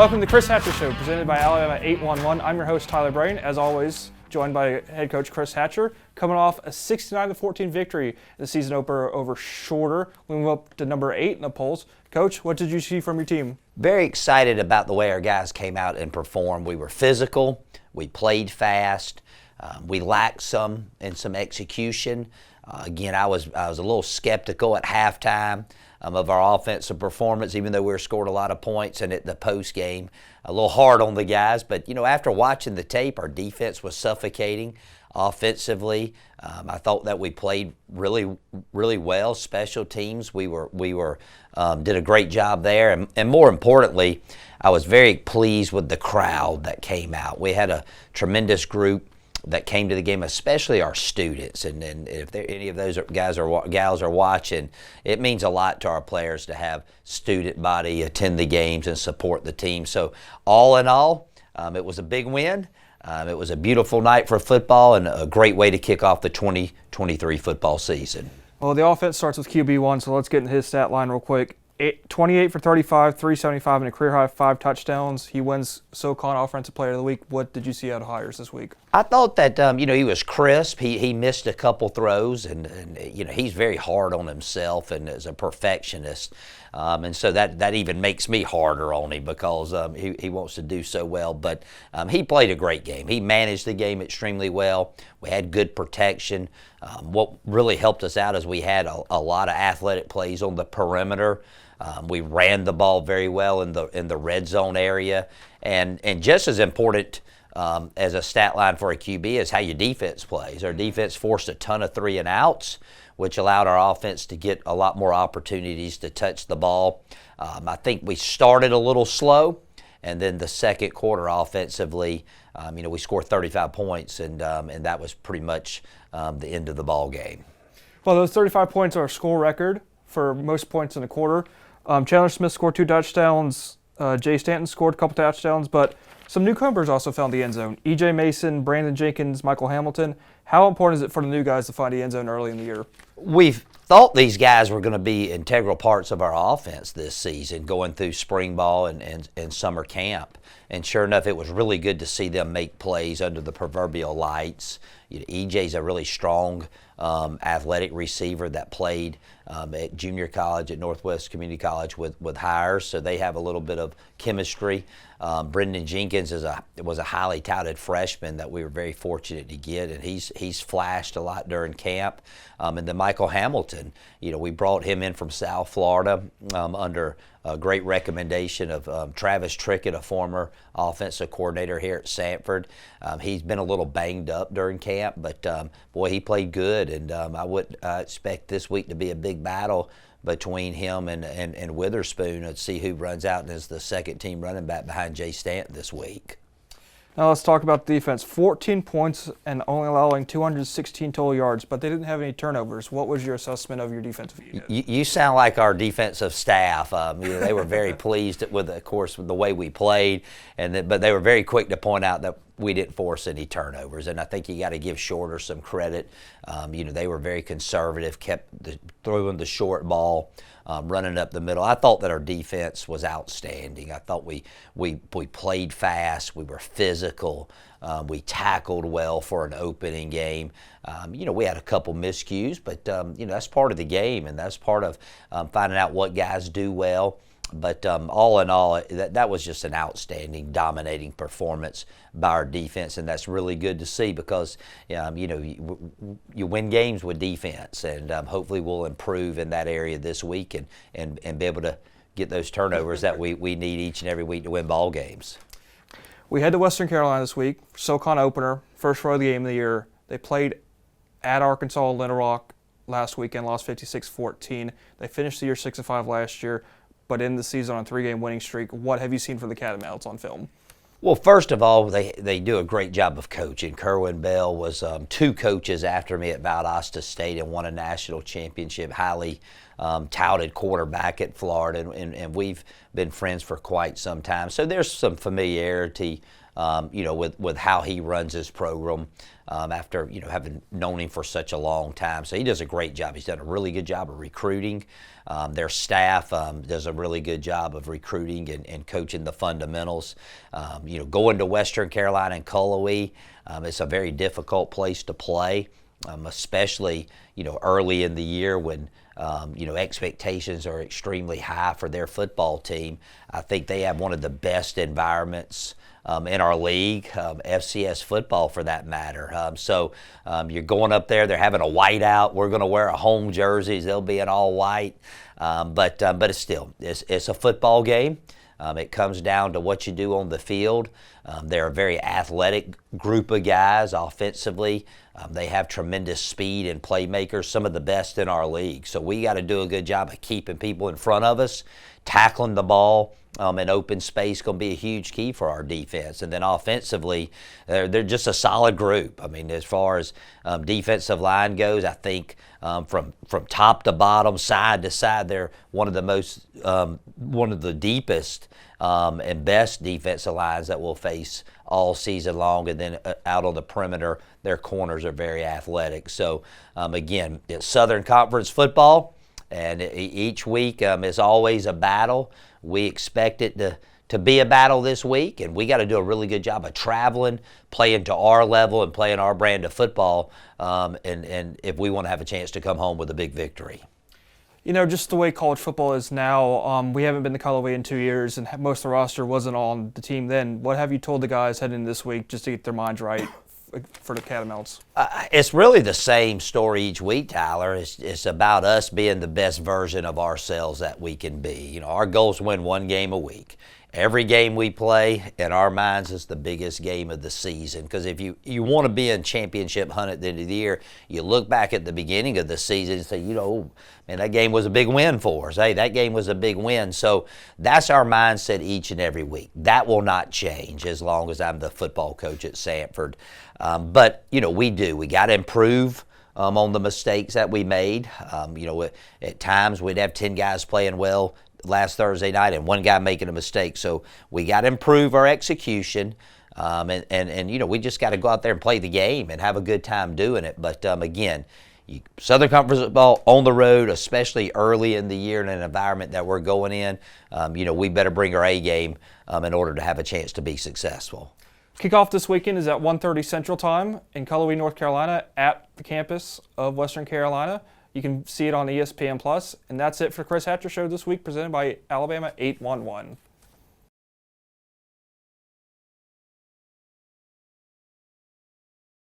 Welcome to the Chris Hatcher Show, presented by Alabama 811. I'm your host, Tyler Brain, as always, joined by head coach Chris Hatcher, coming off a 69-14 victory in the season opener over Shorter. We move up to number 8 in the polls. Coach, what did you see from your team? Very excited about the way our guys came out and performed. We were physical, we played fast, we lacked some in some execution. Again, I was a little skeptical at halftime of our offensive performance, even though we were scored a lot of points, and at the post game, a little hard on the guys. But after watching the tape, our defense was suffocating offensively. I thought that we played really, really well. Special teams, we did a great job there, and more importantly, I was very pleased with the crowd that came out. We had a tremendous group that came to the game, especially our students. And if any of those guys or gals are watching, it means a lot to our players to have student body attend the games and support the team. So all in all, it was a big win. It was a beautiful night for football and a great way to kick off the 2023 football season. Well, the offense starts with QB1, so let's get into his stat line real quick. 28 for 35, 375, and a career-high 5 touchdowns. He wins SoCon Offensive Player of the Week. What did you see out of Hires this week? I thought that he was crisp. He missed a couple throws, and he's very hard on himself and is a perfectionist. And so that even makes me harder on him because he wants to do so well. But he played a great game. He managed the game extremely well. We had good protection. What really helped us out is we had a lot of athletic plays on the perimeter. We ran the ball very well in the red zone area. And just as important as a stat line for a QB is how your defense plays. Our defense forced a ton of 3 and outs, which allowed our offense to get a lot more opportunities to touch the ball. I think we started a little slow, and then the second quarter offensively, we scored 35 points, and that was pretty much the end of the ball game. Well, those 35 points are a school record for most points in a quarter. Chandler Smith scored 2 touchdowns. Jay Stanton scored a couple touchdowns, but some newcomers also found the end zone. E.J. Mason, Brandon Jenkins, Michael Hamilton. How important is it for the new guys to find the end zone early in the year? We've thought these guys were going to be integral parts of our offense this season, going through spring ball and summer camp. And sure enough, it was really good to see them make plays under the proverbial lights. EJ's a really strong athletic receiver that played at junior college at Northwest Community College with Hires, so they have a little bit of chemistry. Brendan Jenkins was a highly touted freshman that we were very fortunate to get, and he's flashed a lot during camp. And then Michael Hamilton, we brought him in from South Florida under a great recommendation of Travis Trickett, a former offensive coordinator here at Samford. He's been a little banged up during camp, but boy, he played good, and I would expect this week to be a big battle between him and Witherspoon and see who runs out and is the second team running back behind Jay Stanton this week. Now let's talk about the defense. 14 points and only allowing 216 total yards, but they didn't have any turnovers. What was your assessment of your defensive unit? You sound like our defensive staff. They were very pleased with, of course, with the way we played, but they were very quick to point out that we didn't force any turnovers, and I think you got to give Shorter some credit. They were very conservative, kept throwing the short ball, running up the middle. I thought that our defense was outstanding. I thought we played fast, we were physical, we tackled well for an opening game. We had a couple miscues, but that's part of the game, and that's part of finding out what guys do well. But all in all, that was just an outstanding, dominating performance by our defense, and that's really good to see because, you win games with defense, and hopefully we'll improve in that area this week and be able to get those turnovers that we need each and every week to win ball games. We head to Western Carolina this week, SoCon opener, first road of the game of the year. They played at Arkansas, Little Rock last weekend, lost 56-14. They finished the year 6-5 last year, but in the season on a 3-game winning streak. What have you seen from the Catamounts on film? Well, first of all, they do a great job of coaching. Kerwin Bell was 2 coaches after me at Valdosta State and won a national championship, highly touted quarterback at Florida, and we've been friends for quite some time. So there's some familiarity with how he runs his program after, having known him for such a long time. So he does a great job. He's done a really good job of recruiting. Their staff does a really good job of recruiting and coaching the fundamentals. Going to Western Carolina and Cullowhee, it's a very difficult place to play, especially, early in the year when expectations are extremely high for their football team. I think they have one of the best environments in our league, FCS football for that matter. So you're going up there, they're having a whiteout. We're going to wear a home jerseys. They'll be in all white. But it's a football game. It comes down to what you do on the field. They're a very athletic group of guys offensively. They have tremendous speed and playmakers, some of the best in our league. So we got to do a good job of keeping people in front of us, tackling the ball in open space. Going to be a huge key for our defense. And then offensively, they're just a solid group. I mean, as far as defensive line goes, I think from top to bottom, side to side, they're one of the deepest and best defensive lines that we'll face all season long. And then out on the perimeter, their corners are very athletic. So again, it's Southern Conference football, and each week is always a battle. We expect it to be a battle this week, and we got to do a really good job of traveling, playing to our level, and playing our brand of football, and if we want to have a chance to come home with a big victory. Just the way college football is now, we haven't been to Cullowhee in 2 years, and most of the roster wasn't on the team then. What have you told the guys heading into this week just to get their minds right for the Catamounts? It's really the same story each week, Tyler. It's about us being the best version of ourselves that we can be. Our goal is to win one game a week. Every game we play, in our minds, is the biggest game of the season. Because if you want to be in championship hunt at the end of the year, you look back at the beginning of the season and say, man, that game was a big win for us. Hey, that game was a big win. So that's our mindset each and every week. That will not change as long as I'm the football coach at Samford. But we do. We got to improve on the mistakes that we made. At times we'd have 10 guys playing well last Thursday night and one guy making a mistake. So we got to improve our execution, and we just got to go out there and play the game and have a good time doing it. But again, Southern Conference football on the road, especially early in the year in an environment that we're going in, we better bring our A game in order to have a chance to be successful. Kickoff this weekend is at 1:30 Central Time in Cullowhee, North Carolina, at the campus of Western Carolina. You can see it on ESPN+. And that's it for Chris Hatcher Show this week, presented by Alabama 811.